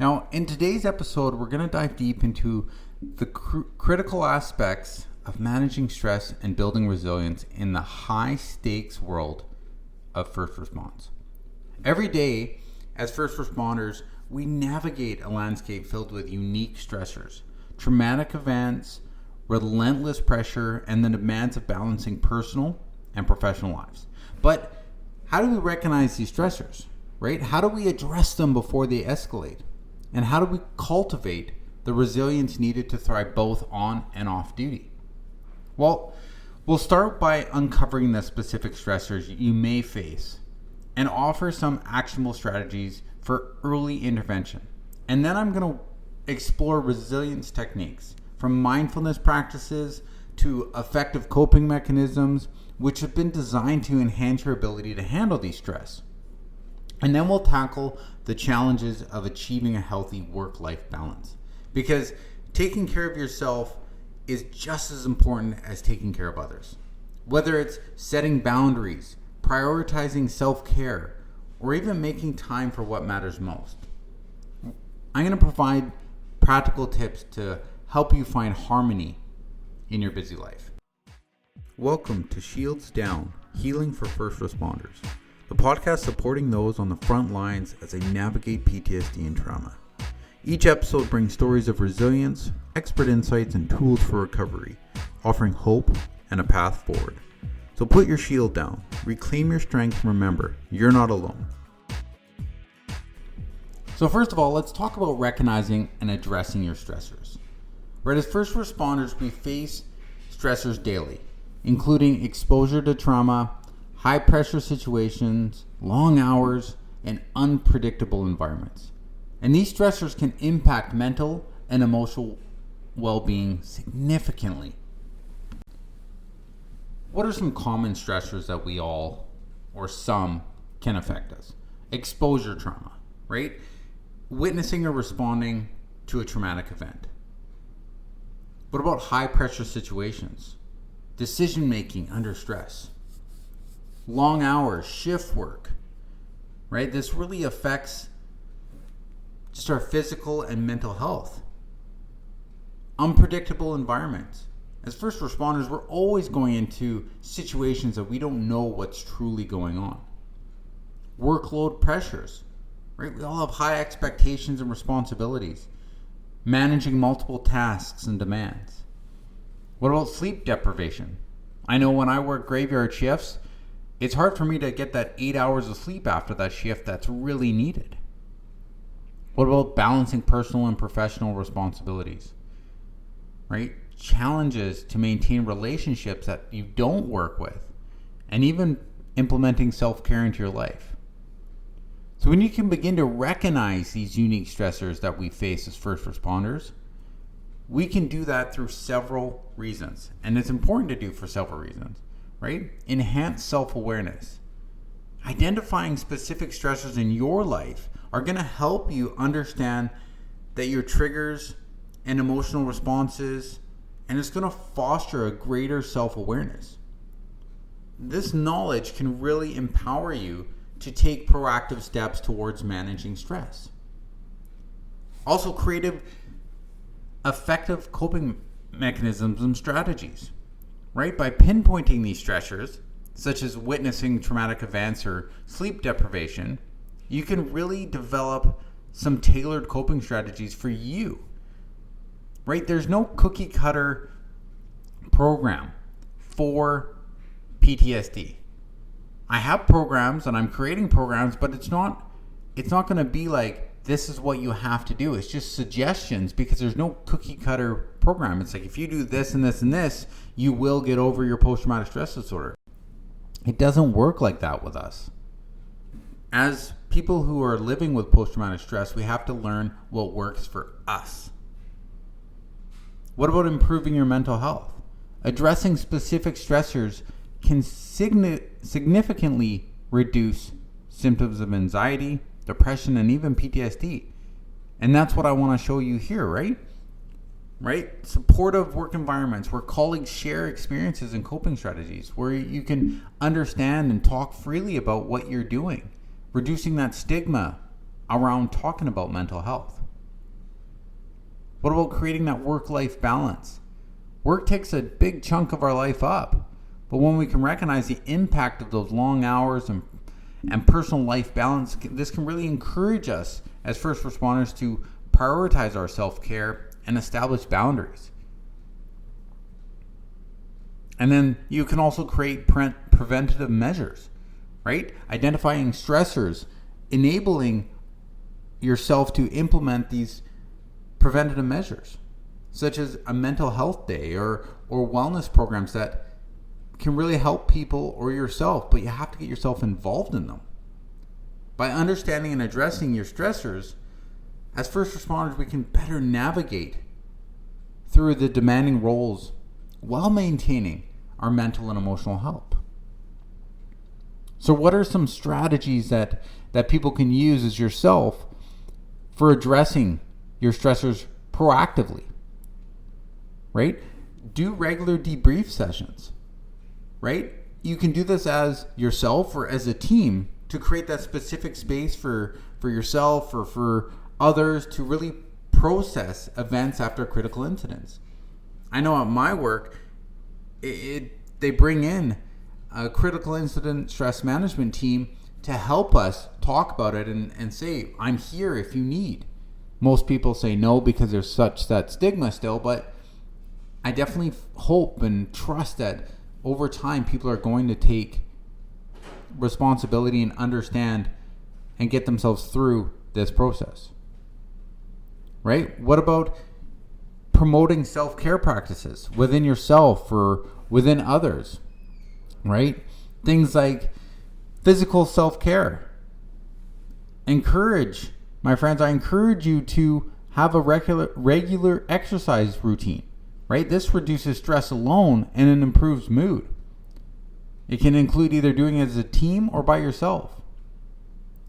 Now, in today's episode, we're going to dive deep into the critical aspects of managing stress and building resilience in the high-stakes world of first response. Every day, as first responders, we navigate a landscape filled with unique stressors, traumatic events, relentless pressure, and the demands of balancing personal and professional lives. But how do we recognize these stressors, right? How do we address them before they escalate? And how do we cultivate the resilience needed to thrive both on and off duty? Well, we'll start by uncovering the specific stressors you may face and offer some actionable strategies for early intervention. And then I'm going to explore resilience techniques, from mindfulness practices to effective coping mechanisms, which have been designed to enhance your ability to handle these stress. And then we'll tackle the challenges of achieving a healthy work-life balance. Because taking care of yourself is just as important as taking care of others. Whether it's setting boundaries, prioritizing self-care, or even making time for what matters most. I'm going to provide practical tips to help you find harmony in your busy life. Welcome to Shields Down, Healing for First Responders, the podcast supporting those on the front lines as they navigate PTSD and trauma. Each episode brings stories of resilience, expert insights, and tools for recovery, offering hope and a path forward. So put your shield down, reclaim your strength, and remember, you're not alone. So first of all, let's talk about recognizing and addressing your stressors. Right, as first responders, we face stressors daily, including exposure to trauma, high pressure situations, long hours, and unpredictable environments. And these stressors can impact mental and emotional well-being significantly. What are some common stressors that we all, or some, can affect us? Exposure trauma, right? Witnessing or responding to a traumatic event. What about high pressure situations? Decision making under stress. Long hours, shift work, right? This really affects just our physical and mental health. Unpredictable environments. As first responders, we're always going into situations that we don't know what's truly going on. Workload pressures, right? We all have high expectations and responsibilities. Managing multiple tasks and demands. What about sleep deprivation? I know when I work graveyard shifts, it's hard for me to get that 8 hours of sleep after that shift that's really needed. What about balancing personal and professional responsibilities? Right? Challenges to maintain relationships that you don't work with, and even implementing self-care into your life. So when you can begin to recognize these unique stressors that we face as first responders, we can do that through several reasons. And it's important to do for several reasons, right? Enhance self-awareness. Identifying specific stressors in your life are going to help you understand that your triggers and emotional responses, and it's going to foster a greater self-awareness. This knowledge can really empower you to take proactive steps towards managing stress. Also, creative, effective coping mechanisms and strategies, right? By pinpointing these stressors, such as witnessing traumatic events or sleep deprivation, you can really develop some tailored coping strategies for you. Right? There's no cookie cutter program for PTSD. I have programs and I'm creating programs, but it's not going to be like, this is what you have to do. It's just suggestions, because there's no cookie cutter program. It's like, if you do this and this and this, you will get over your post-traumatic stress disorder. It doesn't work like that with us. As people who are living with post-traumatic stress, we have to learn what works for us. What about improving your mental health? Addressing specific stressors can significantly reduce symptoms of anxiety, depression, and even PTSD. And that's what I want to show you here, right? Supportive work environments where colleagues share experiences and coping strategies, where you can understand and talk freely about what you're doing, reducing that stigma around talking about mental health. What about creating that work-life balance? Work takes a big chunk of our life up. But when we can recognize the impact of those long hours and personal life balance, this can really encourage us as first responders to prioritize our self-care and establish boundaries. And then you can also create preventative measures, right? Identifying stressors, enabling yourself to implement these preventative measures, such as a mental health day or wellness programs that can really help people or yourself, but you have to get yourself involved in them. By understanding and addressing your stressors, as first responders, we can better navigate through the demanding roles while maintaining our mental and emotional health. So what are some strategies that people can use as yourself for addressing your stressors proactively? Right? Do regular debrief sessions. Right? You can do this as yourself or as a team to create that specific space for yourself or for others to really process events after critical incidents. I know at my work, they bring in a critical incident stress management team to help us talk about it and say, I'm here if you need. Most people say no because there's such that stigma still, but I definitely hope and trust that over time people are going to take responsibility and understand and get themselves through this process. Right? What about promoting self-care practices within yourself or within others? Right? Things like physical self-care. My friends, I encourage you to have a regular exercise routine. Right? This reduces stress alone and it improves mood. It can include either doing it as a team or by yourself.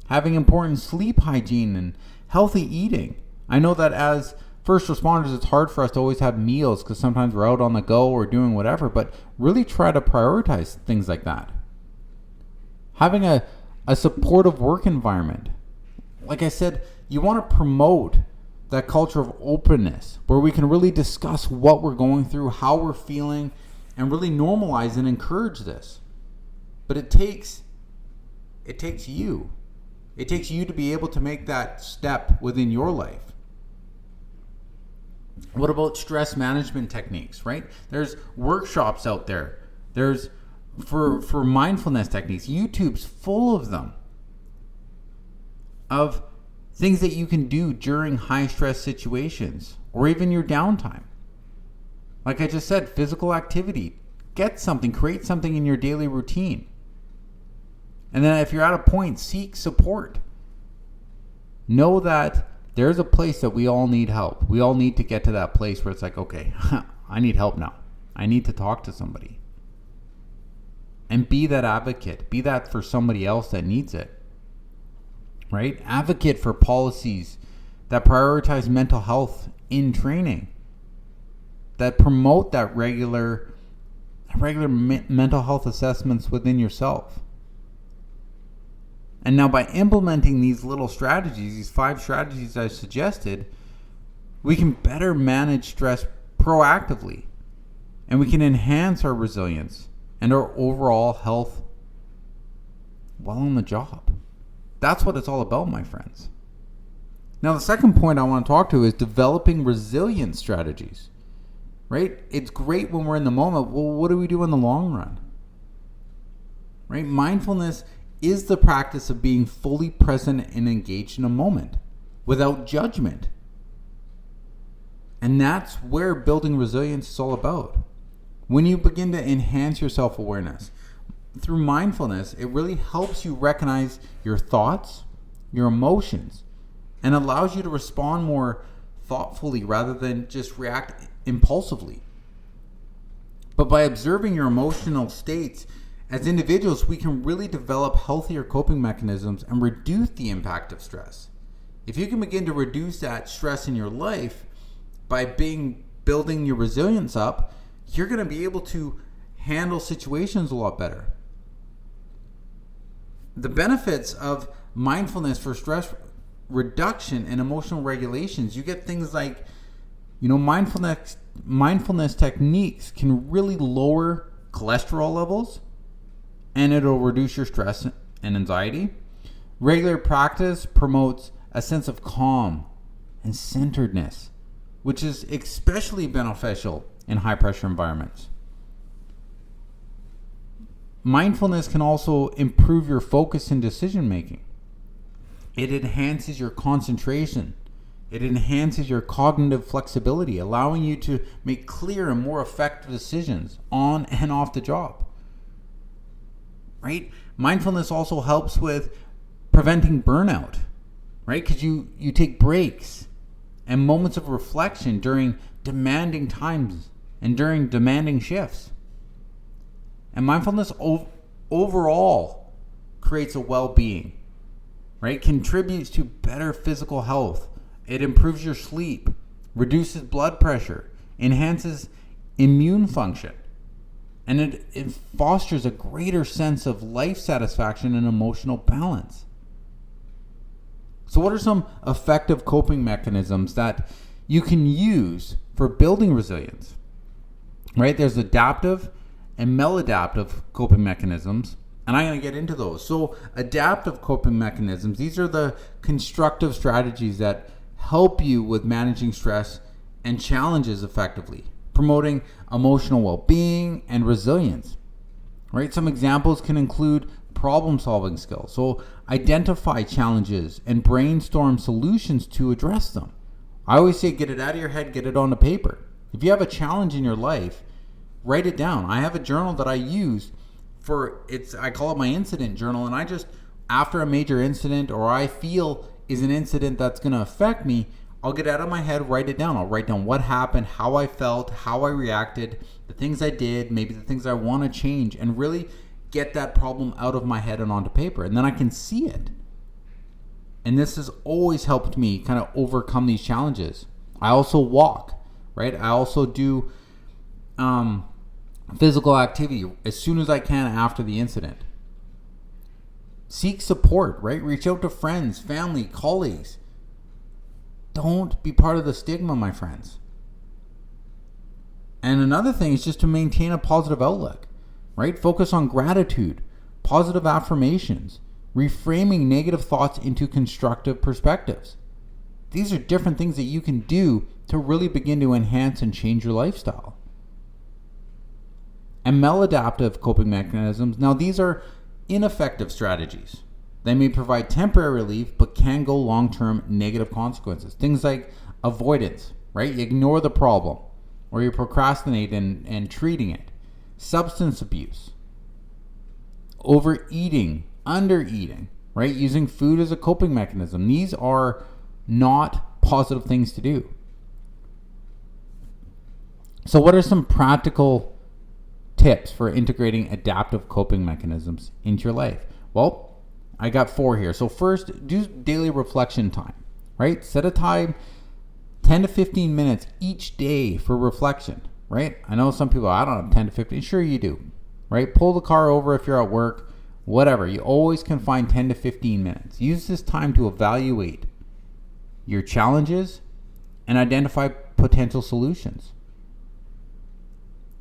Having important sleep hygiene and healthy eating. I know that as first responders, it's hard for us to always have meals because sometimes we're out on the go or doing whatever, but really try to prioritize things like that. Having a supportive work environment. Like I said, you want to promote that culture of openness where we can really discuss what we're going through, how we're feeling, and really normalize and encourage this. But it takes you. It takes you to be able to make that step within your life. What about stress management techniques, right? There's workshops out there. There's for mindfulness techniques. YouTube's full of them. Of things that you can do during high stress situations or even your downtime. Like I just said, physical activity. Get something, create something in your daily routine. And then if you're at a point, seek support. Know that there's a place that we all need help. We all need to get to that place where it's like, okay, I need help now. I need to talk to somebody. And be that advocate. Be that for somebody else that needs it. Right? Advocate for policies that prioritize mental health in training. That promote that regular mental health assessments within yourself. And now by implementing these little strategies, these 5 strategies I suggested, we can better manage stress proactively. And we can enhance our resilience and our overall health while on the job. That's what it's all about, my friends. Now, the second point I want to talk to is developing resilience strategies. Right? It's great when we're in the moment. Well, what do we do in the long run? Right? Mindfulness is the practice of being fully present and engaged in a moment without judgment. And that's where building resilience is all about. When you begin to enhance your self-awareness through mindfulness, it really helps you recognize your thoughts, your emotions, and allows you to respond more thoughtfully rather than just react impulsively. But by observing your emotional states, as individuals, we can really develop healthier coping mechanisms and reduce the impact of stress. If you can begin to reduce that stress in your life by building your resilience up, you're going to be able to handle situations a lot better. The benefits of mindfulness for stress reduction and emotional regulations, you get things like Mindfulness techniques can really lower cholesterol levels, and it'll reduce your stress and anxiety. Regular practice promotes a sense of calm and centeredness, which is especially beneficial in high pressure environments. Mindfulness can also improve your focus and decision making. It enhances your concentration. It enhances your cognitive flexibility, allowing you to make clear and more effective decisions on and off the job. Right? Mindfulness also helps with preventing burnout, right? Because you take breaks and moments of reflection during demanding times and during demanding shifts. And mindfulness overall creates a well-being, right? Contributes to better physical health. It improves your sleep, reduces blood pressure, enhances immune function, and it fosters a greater sense of life satisfaction and emotional balance. So what are some effective coping mechanisms that you can use for building resilience? Right? There's adaptive and maladaptive coping mechanisms, and I'm going to get into those. So adaptive coping mechanisms, these are the constructive strategies that help you with managing stress and challenges effectively, promoting emotional well-being and resilience. Right? Some examples can include problem-solving skills. So identify challenges and brainstorm solutions to address them. I always say get it out of your head, get it on the paper. If you have a challenge in your life, write it down. I have a journal that I use I call it my incident journal, and I just, after a major incident or I feel is an incident that's going to affect me, I'll get out of my head, write it down. I'll write down what happened, how I felt, how I reacted, the things I did, maybe the things I want to change, and really get that problem out of my head and onto paper. And then I can see it. And this has always helped me kind of overcome these challenges. I also walk, right? I also do physical activity as soon as I can after the incident. Seek support, right? Reach out to friends, family, colleagues. Don't be part of the stigma, my friends. And another thing is just to maintain a positive outlook, right? Focus on gratitude, positive affirmations, reframing negative thoughts into constructive perspectives. These are different things that you can do to really begin to enhance and change your lifestyle. And maladaptive coping mechanisms, now these are ineffective strategies. They may provide temporary relief, but can go long-term negative consequences. Things like avoidance, right? You ignore the problem, or you procrastinate in treating it. Substance abuse, overeating, undereating, right? Using food as a coping mechanism. These are not positive things to do. So what are some practical tips for integrating adaptive coping mechanisms into your life? Well, I got 4 here. So first, do daily reflection time, right? Set a time, 10 to 15 minutes each day for reflection, right? I know some people, I don't have 10 to 15. Sure you do, right? Pull the car over if you're at work, whatever. You always can find 10 to 15 minutes. Use this time to evaluate your challenges and identify potential solutions.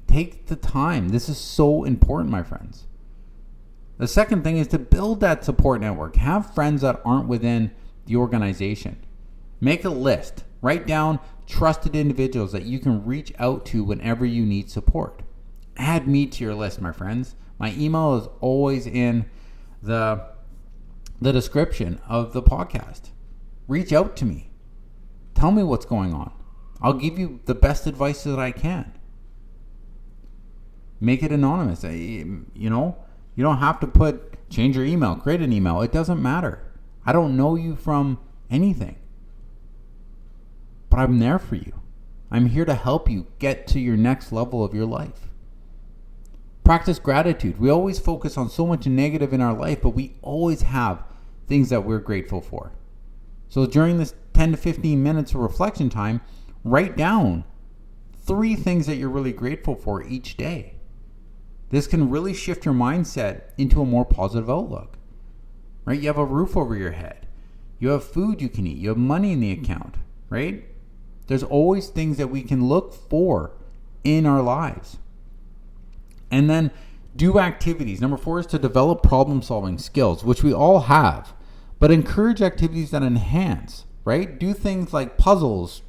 Take the time. This is so important, my friends. The second thing is to build that support network. Have friends that aren't within the organization. Make a list. Write down trusted individuals that you can reach out to whenever you need support. Add me to your list, my friends. My email is always in the description of the podcast. Reach out to me. Tell me what's going on. I'll give you the best advice that I can. Make it anonymous. You don't have to change your email, create an email. It doesn't matter. I don't know you from anything. But I'm there for you. I'm here to help you get to your next level of your life. Practice gratitude. We always focus on so much negative in our life, but we always have things that we're grateful for. So during this 10 to 15 minutes of reflection time, write down 3 things that you're really grateful for each day. This can really shift your mindset into a more positive outlook, right? You have a roof over your head. You have food you can eat. You have money in the account, right? There's always things that we can look for in our lives. And then do activities. Number 4 is to develop problem-solving skills, which we all have, but encourage activities that enhance, right? Do things like puzzles,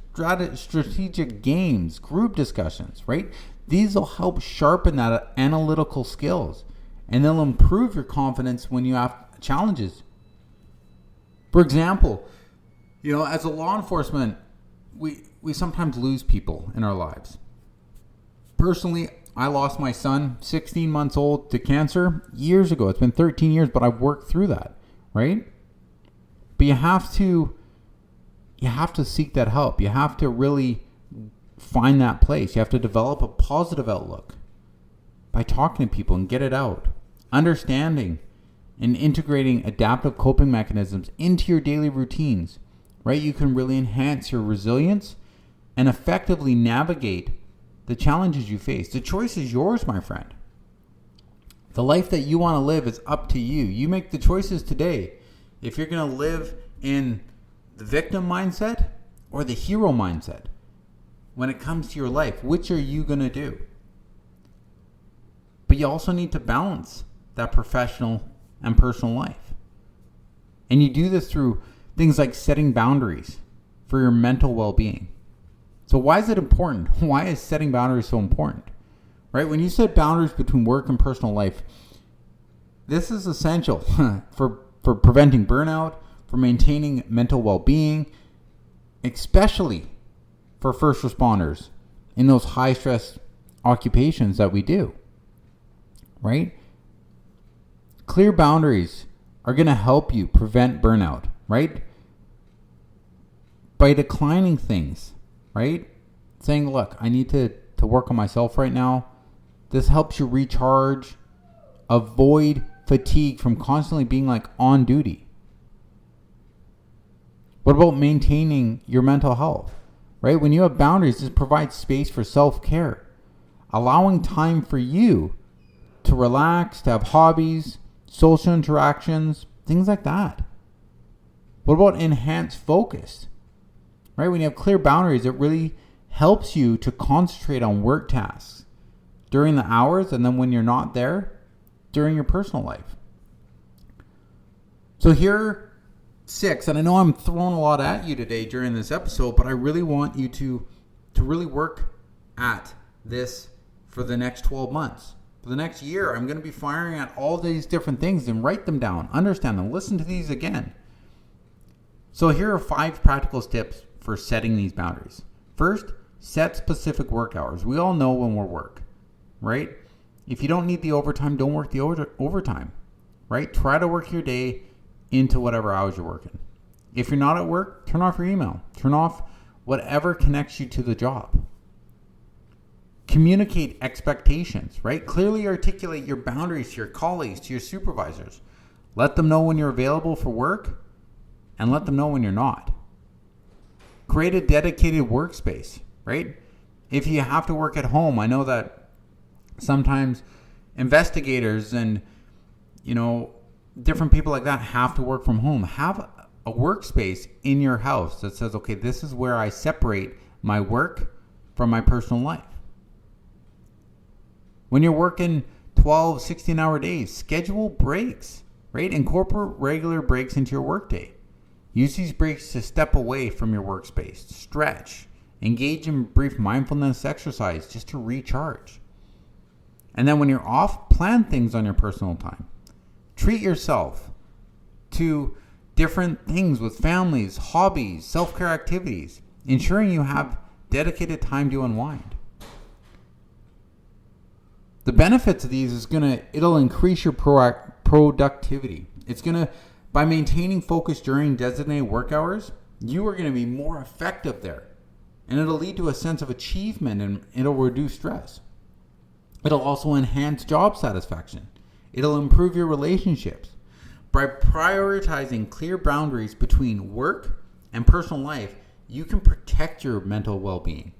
strategic games, group discussions, right? These will help sharpen that analytical skills, and they'll improve your confidence when you have challenges. For example, as a law enforcement, we sometimes lose people in our lives. Personally, I lost my son, 16 months old, to cancer years ago. It's been 13 years, but I've worked through that, right? But you have to seek that help. You have to really find that place. You have to develop a positive outlook by talking to people and get it out. Understanding and integrating adaptive coping mechanisms into your daily routines, right? You can really enhance your resilience and effectively navigate the challenges you face. The choice is yours, my friend. The life that you want to live is up to you. You make the choices today. If you're going to live in the victim mindset or the hero mindset, when it comes to your life, which are you going to do? But you also need to balance that professional and personal life. And you do this through things like setting boundaries for your mental well-being. So why is it important? Why is setting boundaries so important? Right? When you set boundaries between work and personal life, this is essential for preventing burnout, for maintaining mental well-being, especially for first responders in those high-stress occupations that we do. Right? Clear boundaries are going to help you prevent burnout, right? By declining things, right? Saying, look, I need to work on myself right now. This helps you recharge, avoid fatigue from constantly being like on duty. What about maintaining your mental health, right? When you have boundaries, this provides space for self-care, allowing time for you to relax, to have hobbies, social interactions, things like that. What about enhanced focus? Right? When you have clear boundaries, it really helps you to concentrate on work tasks during the hours, and then when you're not there, during your personal life. So here are 6, and I know I'm throwing a lot at you today during this episode, but I really want you to really work at this for the next 12 months. For the next year, I'm going to be firing at all these different things and write them down, understand them, listen to these again. So here are 5 practical tips for setting these boundaries. First, set specific work hours. We all know when we're work, right? If you don't need the overtime, don't work the overtime, right? Try to work your day into whatever hours you're working. If you're not at work, turn off your email. Turn off whatever connects you to the job. Communicate expectations, right? Clearly articulate your boundaries to your colleagues, to your supervisors. Let them know when you're available for work and let them know when you're not. Create a dedicated workspace, right? If you have to work at home, I know that sometimes investigators and, different people like that have to work from home. Have a workspace in your house that says, okay, this is where I separate my work from my personal life. When you're working 12, 16-hour days, schedule breaks, right? Incorporate regular breaks into your workday. Use these breaks to step away from your workspace, stretch, engage in brief mindfulness exercise just to recharge. And then when you're off, plan things on your personal time. Treat yourself to different things with families, hobbies, self-care activities, ensuring you have dedicated time to unwind. The benefits of these it'll increase your productivity. By maintaining focus during designated work hours, you are going to be more effective there. And it'll lead to a sense of achievement and it'll reduce stress. It'll also enhance job satisfaction. It'll improve your relationships. By prioritizing clear boundaries between work and personal life, you can protect your mental well-being.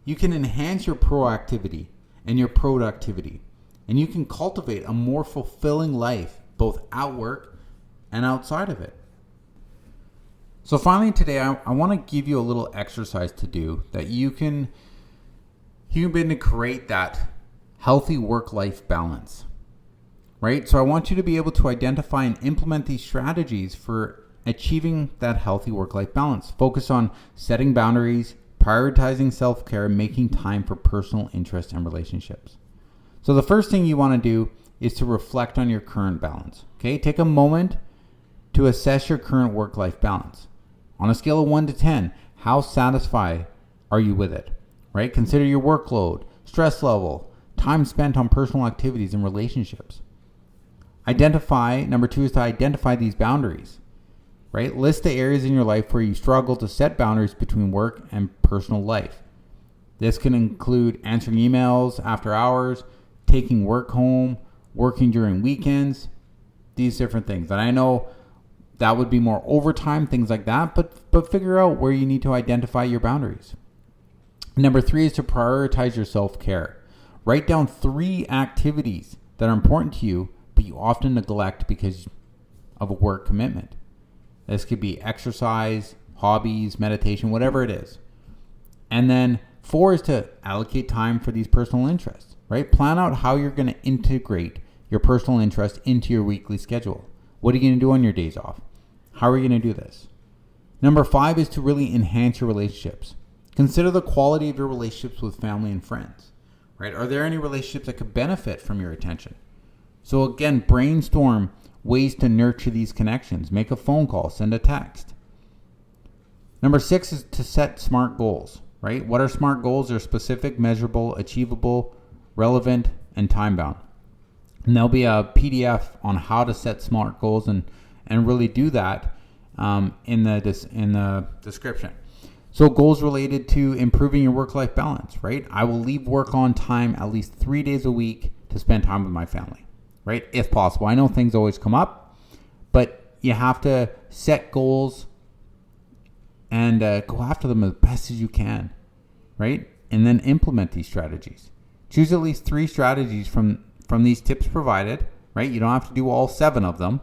You can enhance your proactivity and your productivity. And you can cultivate a more fulfilling life, both at work and outside of it. So finally today, I want to give you a little exercise to do that you can begin to create that healthy work-life balance, right? So I want you to be able to identify and implement these strategies for achieving that healthy work-life balance. Focus on setting boundaries, prioritizing self-care, and making time for personal interests and relationships. So the first thing you want to do is to reflect on your current balance. Okay, take a moment to assess your current work-life balance. On a scale of 1 to 10, how satisfied are you with it? Right? Consider your workload, stress level, time spent on personal activities and relationships. Number 2 is to identify these boundaries. Right? List the areas in your life where you struggle to set boundaries between work and personal life. This can include answering emails after hours, taking work home, working during weekends, these different things. And I know that would be more overtime, things like that, but figure out where you need to identify your boundaries. Number 3 is to prioritize your self-care. Write down 3 activities that are important to you, but you often neglect because of a work commitment. This could be exercise, hobbies, meditation, whatever it is. And then 4 is to allocate time for these personal interests, right? Plan out how you're going to integrate your personal interest into your weekly schedule. What are you going to do on your days off? How are you going to do this? Number 5 is to really enhance your relationships. Consider the quality of your relationships with family and friends, right? Are there any relationships that could benefit from your attention? So again, brainstorm ways to nurture these connections. Make a phone call, send a text. Number 6 is to set SMART goals, right? What are SMART goals? They're specific, measurable, achievable, relevant, and time-bound. And there'll be a PDF on how to set SMART goals and really do that in the description. So goals related to improving your work-life balance, right? I will leave work on time at least 3 days a week to spend time with my family, right? If possible. I know things always come up, but you have to set goals and go after them as best as you can, right? And then implement these strategies. Choose at least 3 strategies from these tips provided, right? You don't have to do all 7 of them.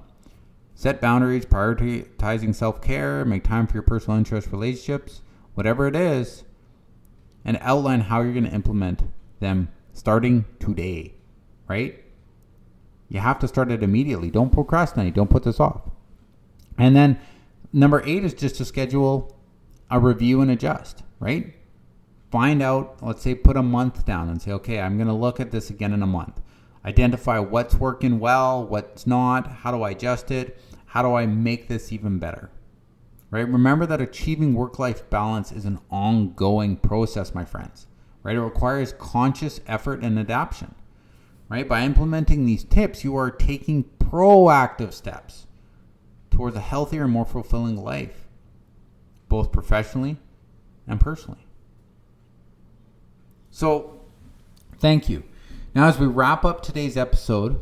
Set boundaries, prioritizing self-care, make time for your personal interests, relationships, whatever it is, and outline how you're going to implement them starting today, right? You have to start it immediately. Don't procrastinate. Don't put this off. And then number 8 is just to schedule a review and adjust, right? Find out, let's say, put a month down and say, okay, I'm going to look at this again in a month. Identify what's working well, what's not, how do I adjust it, how do I make this even better, right? Remember that achieving work-life balance is an ongoing process, my friends, right? It requires conscious effort and adaptation, right? By implementing these tips, you are taking proactive steps towards a healthier and more fulfilling life, both professionally and personally. So, thank you. Now, as we wrap up today's episode,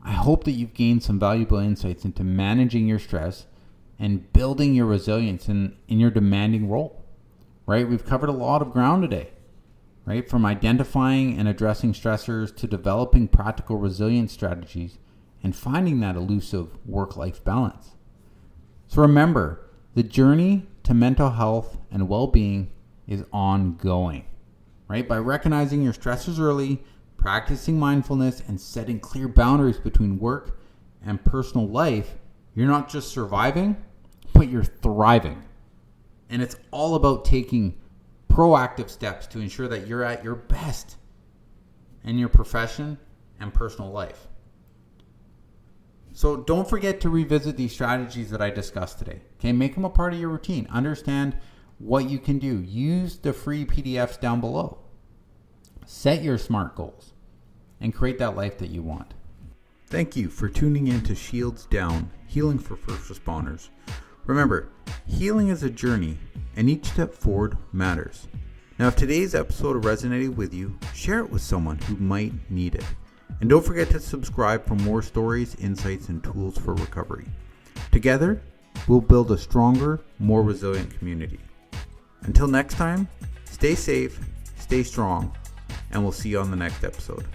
I hope that you've gained some valuable insights into managing your stress and building your resilience in your demanding role, right? We've covered a lot of ground today, right? From identifying and addressing stressors to developing practical resilience strategies and finding that elusive work-life balance. So remember, the journey to mental health and well-being is ongoing, right? By recognizing your stressors early, practicing mindfulness, and setting clear boundaries between work and personal life, you're not just surviving, but you're thriving. And it's all about taking proactive steps to ensure that you're at your best in your profession and personal life. So don't forget to revisit these strategies that I discussed today. Okay, make them a part of your routine. Understand what you can do. Use the free PDFs down below. Set your SMART goals and create that life that you want. Thank you for tuning in to Shields Down, Healing for First Responders. Remember, healing is a journey and each step forward matters. Now, if today's episode resonated with you, share it with someone who might need it. And don't forget to subscribe for more stories, insights, and tools for recovery. Together, we'll build a stronger, more resilient community. Until next time, stay safe, stay strong, and we'll see you on the next episode.